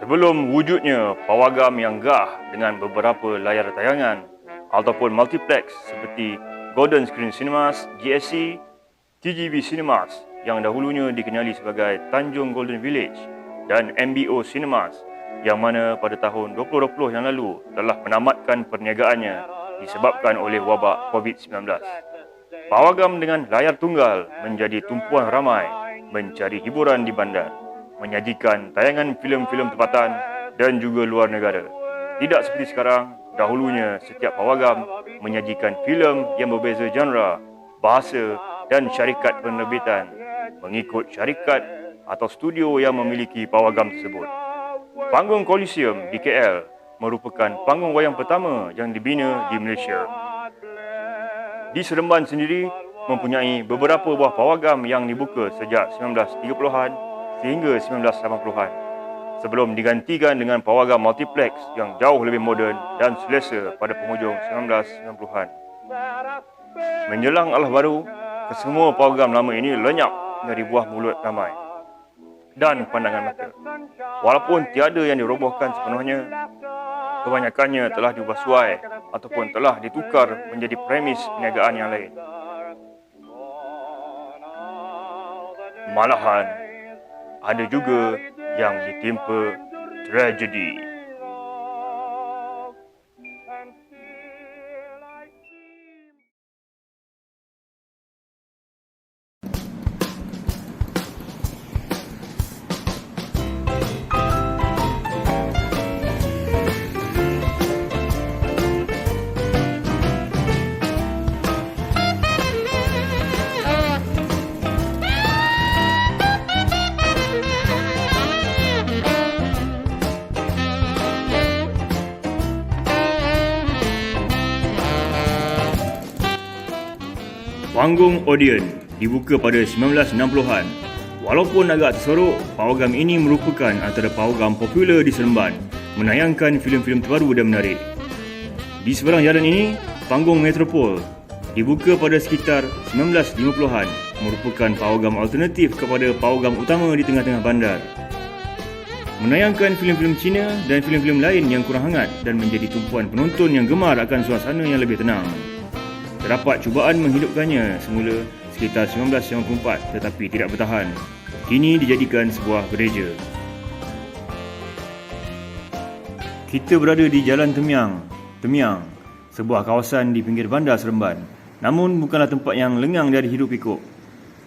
Sebelum wujudnya pawagam yang gah dengan beberapa layar tayangan ataupun multiplex seperti Golden Screen Cinemas, GSC, TGV Cinemas yang dahulunya dikenali sebagai Tanjung Golden Village dan MBO Cinemas yang mana pada tahun 2020 yang lalu telah menamatkan perniagaannya disebabkan oleh wabak COVID-19. Pawagam dengan layar tunggal menjadi tumpuan ramai mencari hiburan di bandar, menyajikan tayangan filem-filem tempatan dan juga luar negara. Tidak seperti sekarang, dahulunya setiap pawagam menyajikan filem yang berbeza genre, bahasa dan syarikat penerbitan mengikut syarikat atau studio yang memiliki pawagam tersebut. Panggung Coliseum di KL merupakan panggung wayang pertama yang dibina di Malaysia. Di Seremban sendiri mempunyai beberapa buah pawagam yang dibuka sejak 1930-an sehingga 1980-an sebelum digantikan dengan pawagam multiplex yang jauh lebih moden dan selesa pada penghujung 1990-an. Menjelang Alah Baru, kesemua pawagam lama ini lenyap dari buah mulut ramai dan pandangan mata. Walaupun tiada yang dirobohkan sepenuhnya, kebanyakannya telah diubah suai ataupun telah ditukar menjadi premis perniagaan yang lain. Malahan, ada juga yang ditimpa tragedi. Panggung Odeon dibuka pada 1960-an. Walaupun agak tersorok, pawagam ini merupakan antara pawagam popular di Seremban, menayangkan filem-filem terbaru dan menarik. Di seberang jalan ini, Panggung Metropol dibuka pada sekitar 1950-an, merupakan pawagam alternatif kepada pawagam utama di tengah-tengah bandar. Menayangkan filem-filem Cina dan filem-filem lain yang kurang hangat dan menjadi tumpuan penonton yang gemar akan suasana yang lebih tenang. Terdapat cubaan menghidupkannya semula sekitar 1994 tetapi tidak bertahan. Kini dijadikan sebuah gereja. Kita berada di Jalan Temiang, sebuah kawasan di pinggir bandar Seremban. Namun bukanlah tempat yang lengang dari hidup pikuk.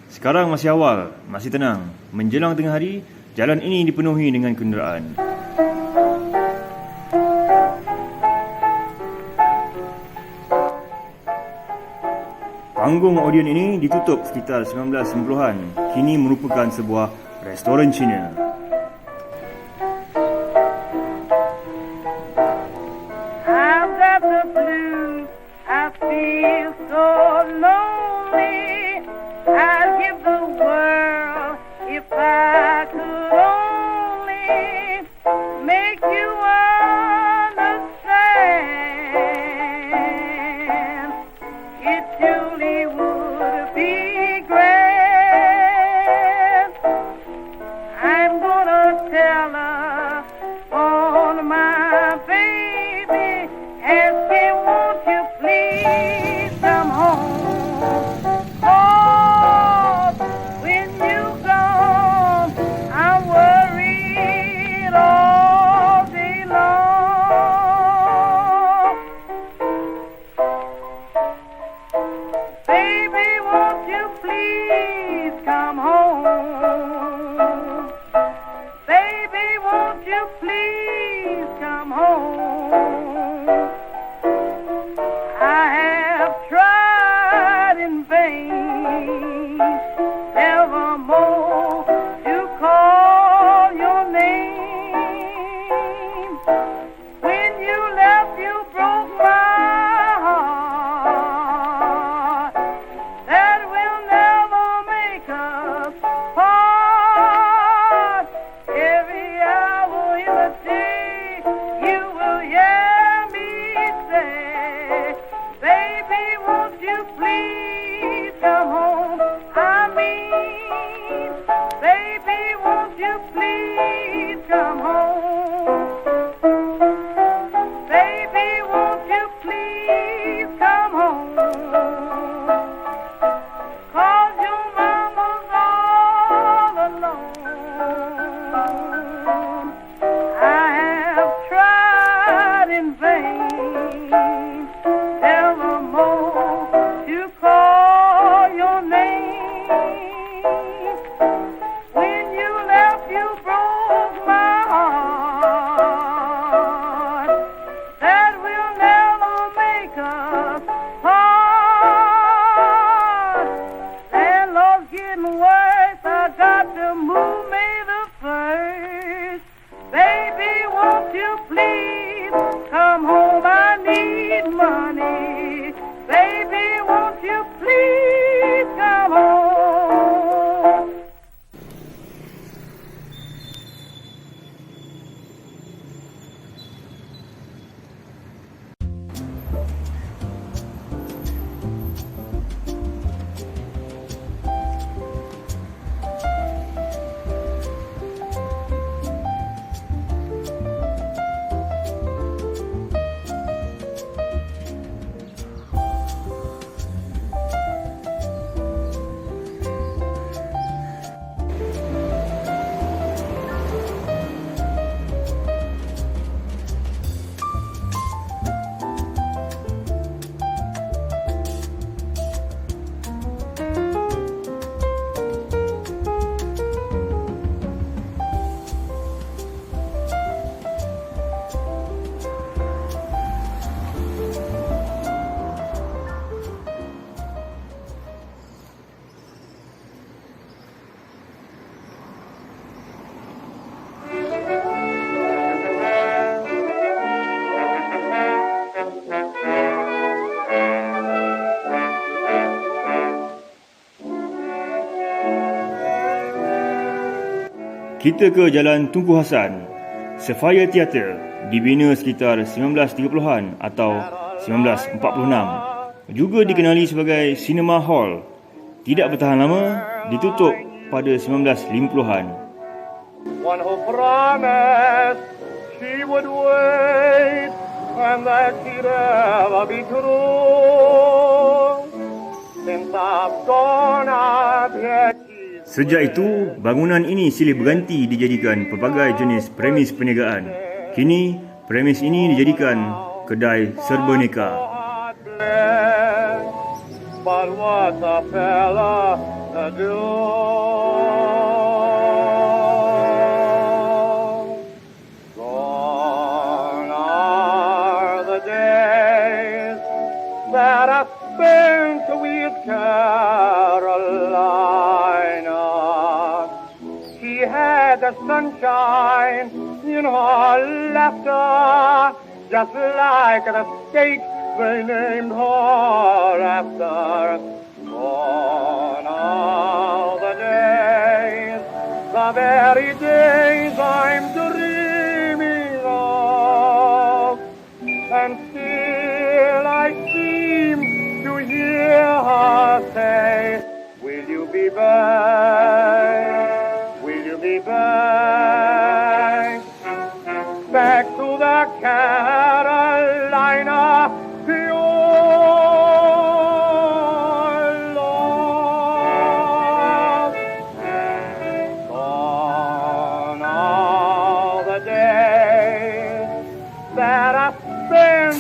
Sekarang masih awal, masih tenang. Menjelang tengah hari, jalan ini dipenuhi dengan kenderaan. Panggung Odeon ini ditutup sekitar 1990-an. Kini merupakan sebuah restoran Cina. I've got the blues, I feel so lonely. I'd give the world if I could only make you understand. It truly would be grand. I'm gonna Kita ke Jalan Tunku Hassan. Sapphire Theatre dibina sekitar 1930-an atau 1946. Juga dikenali sebagai Cinema Hall. Tidak bertahan lama, ditutup pada 1950-an. One who promised she would wait and that she'd ever be true. Since I've gone out yet. Sejak itu, bangunan ini silih berganti dijadikan pelbagai jenis premis perniagaan. Kini, premis ini dijadikan kedai serba neka. But what's a fella to do? Gone are the days that I spent with Carolina. She had the sunshine in her laughter, just like the state they named her after. Gone are the days, the very days I'm dreaming of, and still I seem to hear her say, will you be back? Will you be back? Back to the Carolina.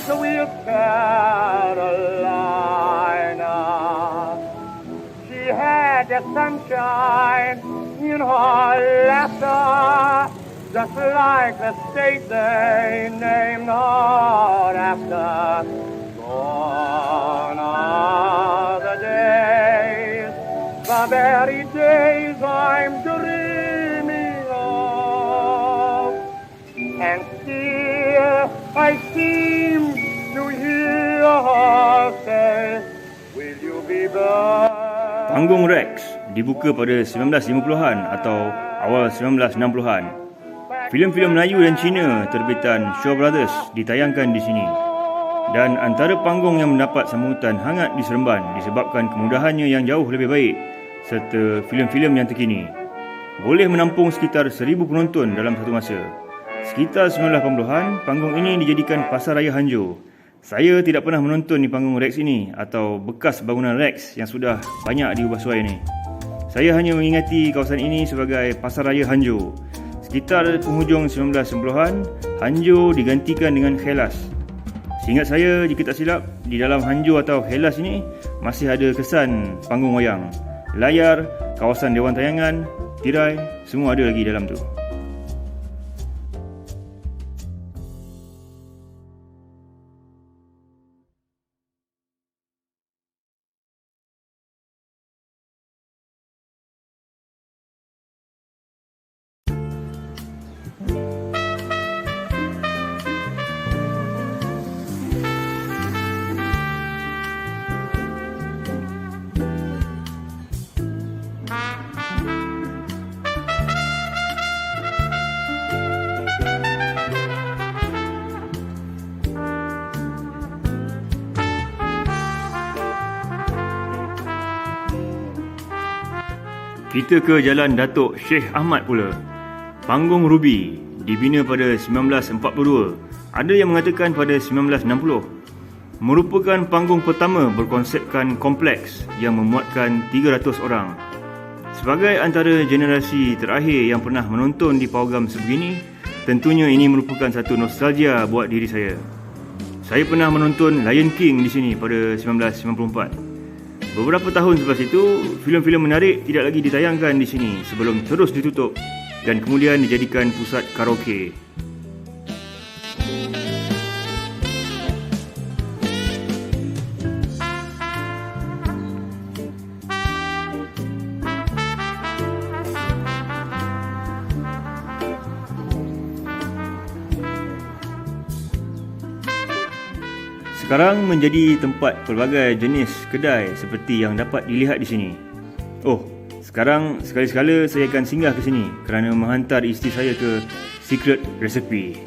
With Carolina, she had the sunshine in her laughter, just like the state they named her after. Gone are the days, the very days I'm dreaming of, and still I seem to hear her say, will you be back? Panggung Rex dibuka pada 1950-an atau awal 1960-an. Filem-filem Melayu dan Cina terbitan Shaw Brothers ditayangkan di sini. Dan antara panggung yang mendapat sambutan hangat di Seremban disebabkan kemudahannya yang jauh lebih baik serta filem-filem yang terkini. Boleh menampung sekitar 1,000 penonton dalam satu masa. Sekitar 1980-an, panggung ini dijadikan Pasar Raya Hanjo. Saya tidak pernah menonton di panggung Rex ini atau bekas bangunan Rex yang sudah banyak diubah suai ini. Saya hanya mengingati kawasan ini sebagai Pasar Raya Hanjo. Sekitar penghujung 1990-an, Hanjo digantikan dengan Hellas. Seingat saya, jika tak silap, di dalam Hanjo atau Hellas ini masih ada kesan panggung wayang. Layar, kawasan dewan tayangan, tirai, semua ada lagi dalam tu. Kita ke Jalan Datuk Sheikh Ahmad pula. Panggung Ruby dibina pada 1942. Ada yang mengatakan pada 1960. Merupakan panggung pertama berkonsepkan kompleks yang memuatkan 300 orang. Sebagai antara generasi terakhir yang pernah menonton di pawagam sebegini, tentunya ini merupakan satu nostalgia buat diri saya. Saya pernah menonton Lion King di sini pada 1994. Beberapa tahun selepas itu, filem-filem menarik tidak lagi ditayangkan di sini sebelum terus ditutup dan kemudian dijadikan pusat karaoke. Sekarang menjadi tempat pelbagai jenis kedai seperti yang dapat dilihat di sini. Oh, Sekarang sekali-sekala saya akan singgah ke sini kerana menghantar isteri saya ke secret recipe.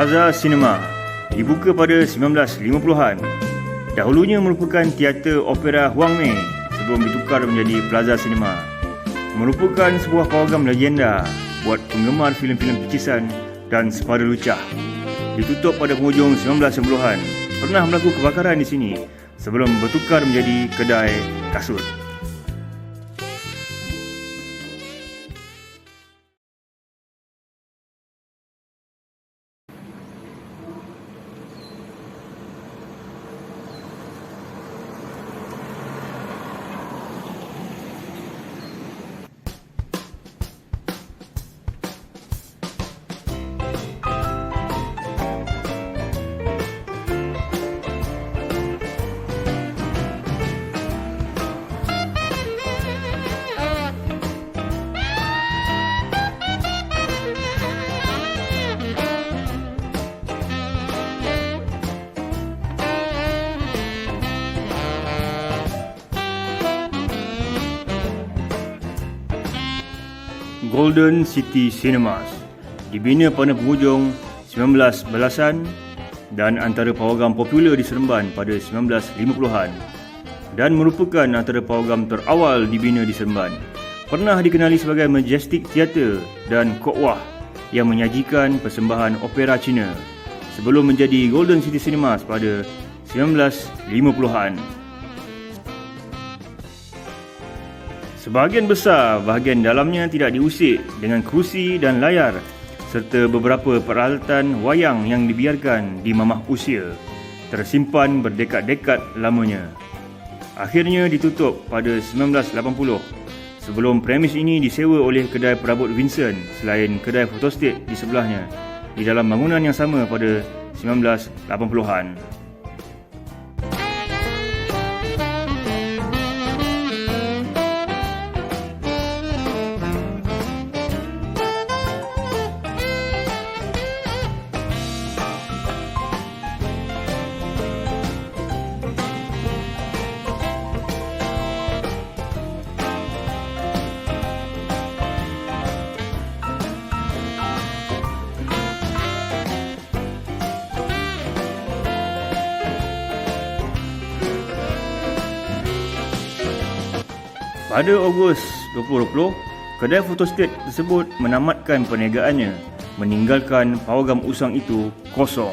Plaza Cinema dibuka pada 1950-an. Dahulunya merupakan teater opera Huang Mei sebelum ditukar menjadi Plaza Cinema. Merupakan sebuah pawagam legenda buat penggemar filem-filem picisan dan sepada lucah. Ditutup pada penghujung 1990-an. Pernah berlaku kebakaran di sini sebelum bertukar menjadi kedai kasut. Golden City Cinemas dibina pada penghujung 1911-an dan antara pawagam popular di Seremban pada 1950-an dan merupakan antara pawagam terawal dibina di Seremban. Pernah dikenali sebagai Majestic Theatre dan Kok Wah yang menyajikan persembahan opera Cina sebelum menjadi Golden City Cinemas pada 1950-an. Sebahagian besar bahagian dalamnya tidak diusik dengan kerusi dan layar serta beberapa peralatan wayang yang dibiarkan di mamah usia, tersimpan berdekad-dekad lamanya. Akhirnya ditutup pada 1980 sebelum premis ini disewa oleh kedai perabot Vincent selain kedai fotostat di sebelahnya di dalam bangunan yang sama pada 1980-an. Pada Ogos 2020, kedai fotostat tersebut menamatkan perniagaannya, meninggalkan pawagam usang itu kosong.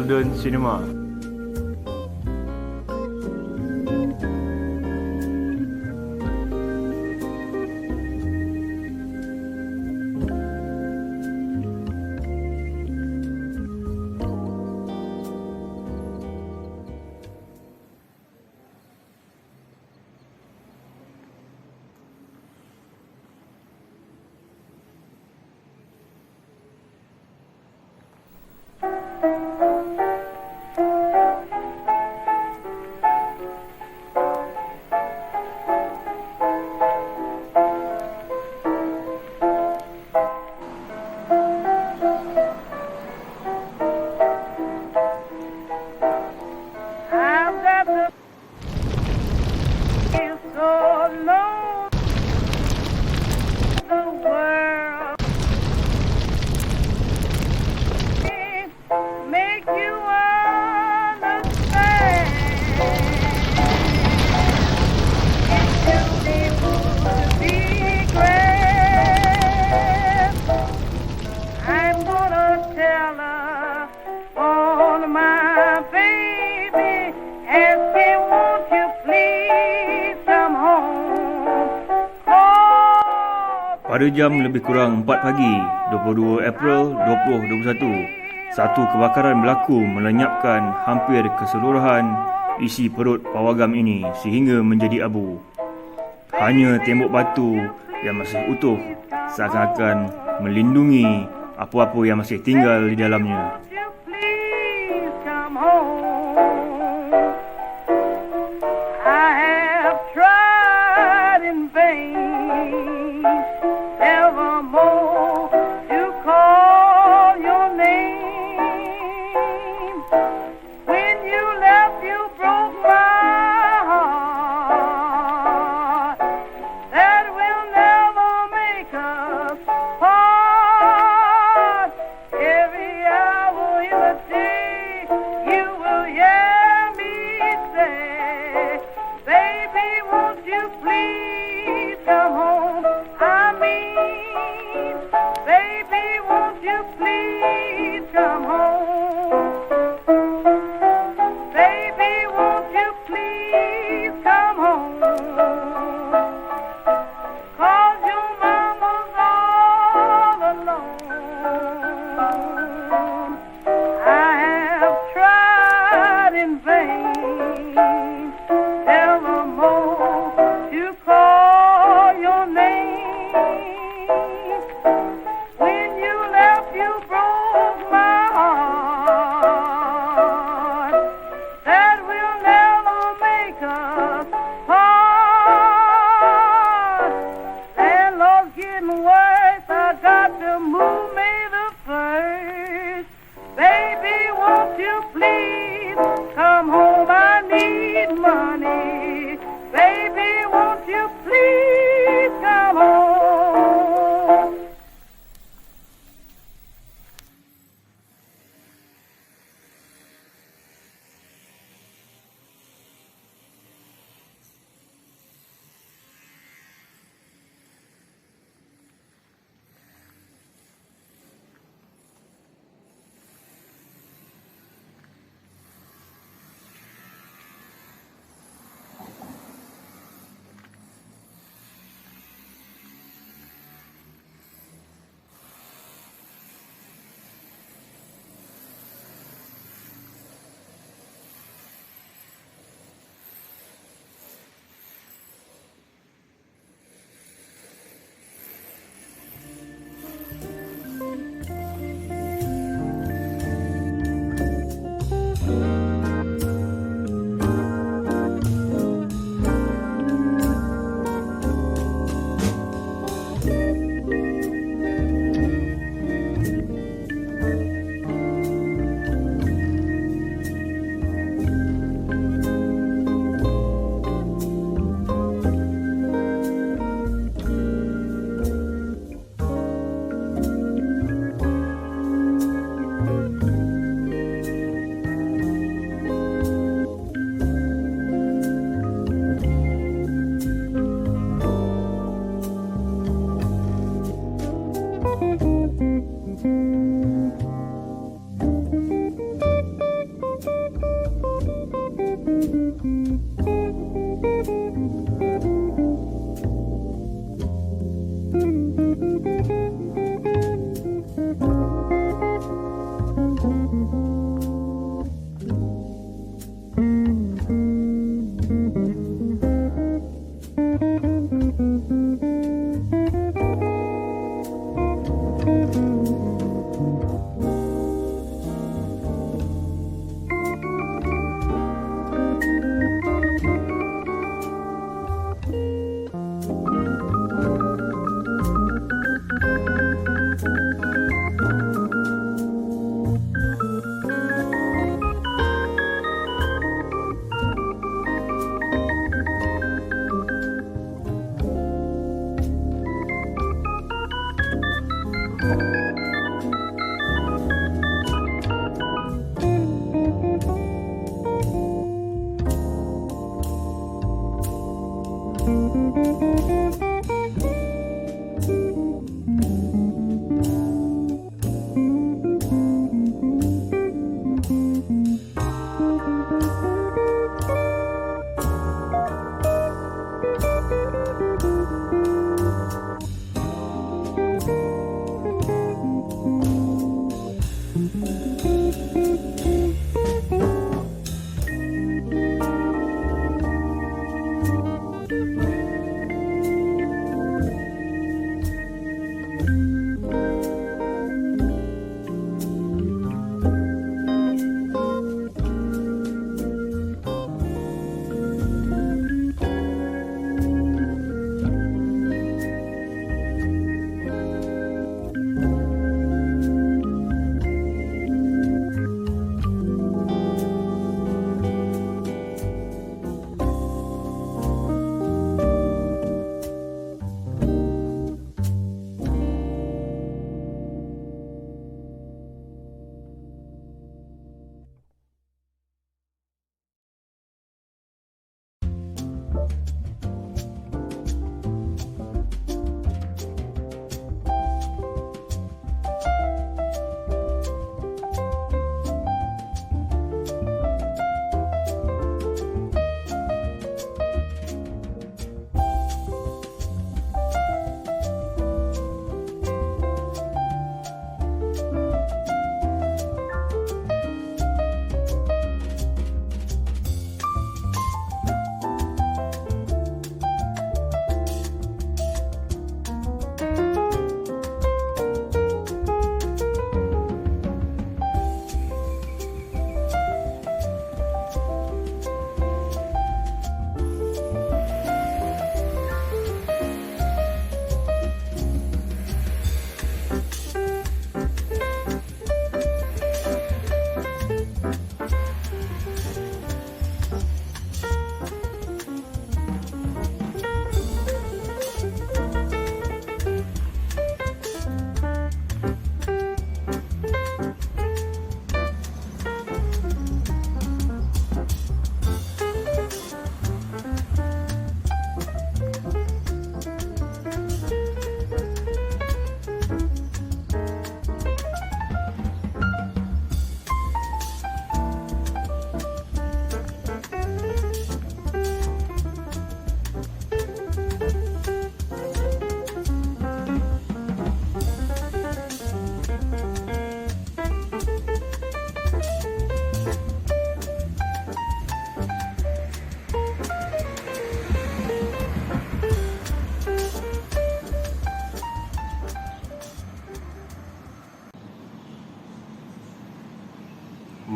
Golden Cinema. Pada jam lebih kurang 4 pagi, 22 April 2021, satu kebakaran berlaku melenyapkan hampir keseluruhan isi perut pawagam ini sehingga menjadi abu. Hanya tembok batu yang masih utuh seakan-akan melindungi apa-apa yang masih tinggal di dalamnya. Every hour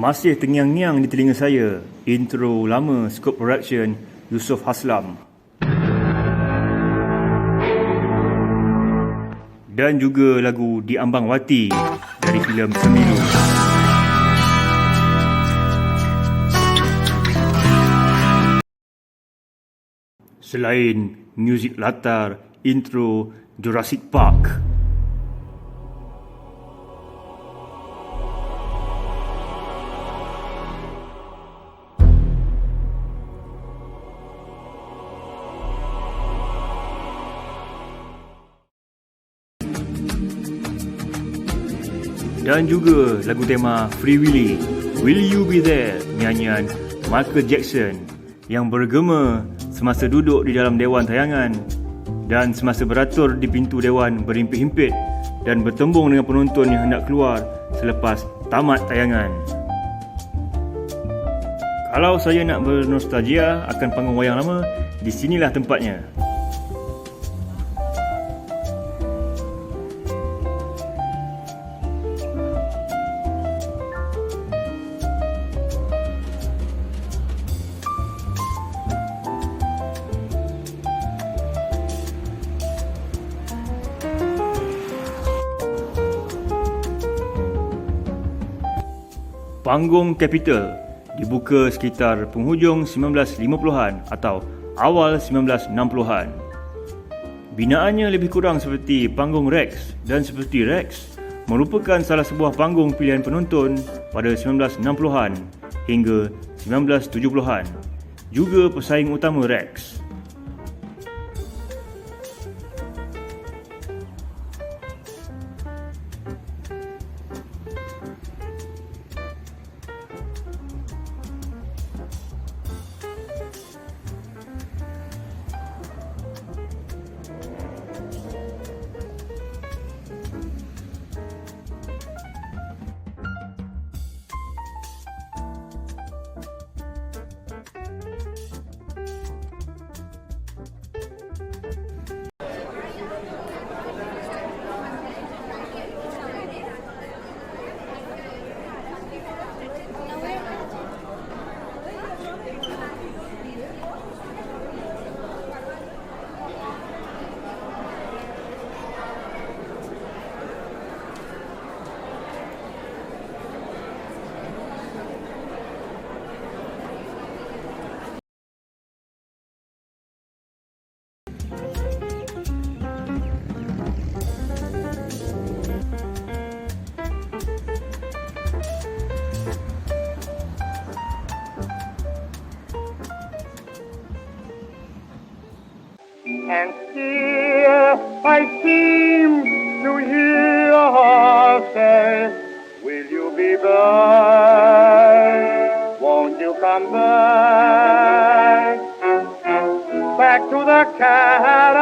Masih terngiang-ngiang di telinga saya intro lama Scope Production Yusof Haslam. Dan juga lagu Di Ambang Wati dari filem Sebelum. Selain muzik latar intro Jurassic Park. Dan juga lagu tema Free Willy, Will You Be There, nyanyian Michael Jackson yang bergema semasa duduk di dalam dewan tayangan dan semasa beratur di pintu dewan berhimpit-himpit dan bertembung dengan penonton yang hendak keluar selepas tamat tayangan. Kalau saya nak bernostalgia akan panggung wayang lama, di sinilah tempatnya. Panggung Capital dibuka sekitar penghujung 1950-an atau awal 1960-an. Binaannya lebih kurang seperti Panggung Rex dan seperti Rex merupakan salah sebuah panggung pilihan penonton pada 1960-an hingga 1970-an. Juga pesaing utama Rex. And still I seem to hear her say, will you be back? Won't you come back? Back to the cat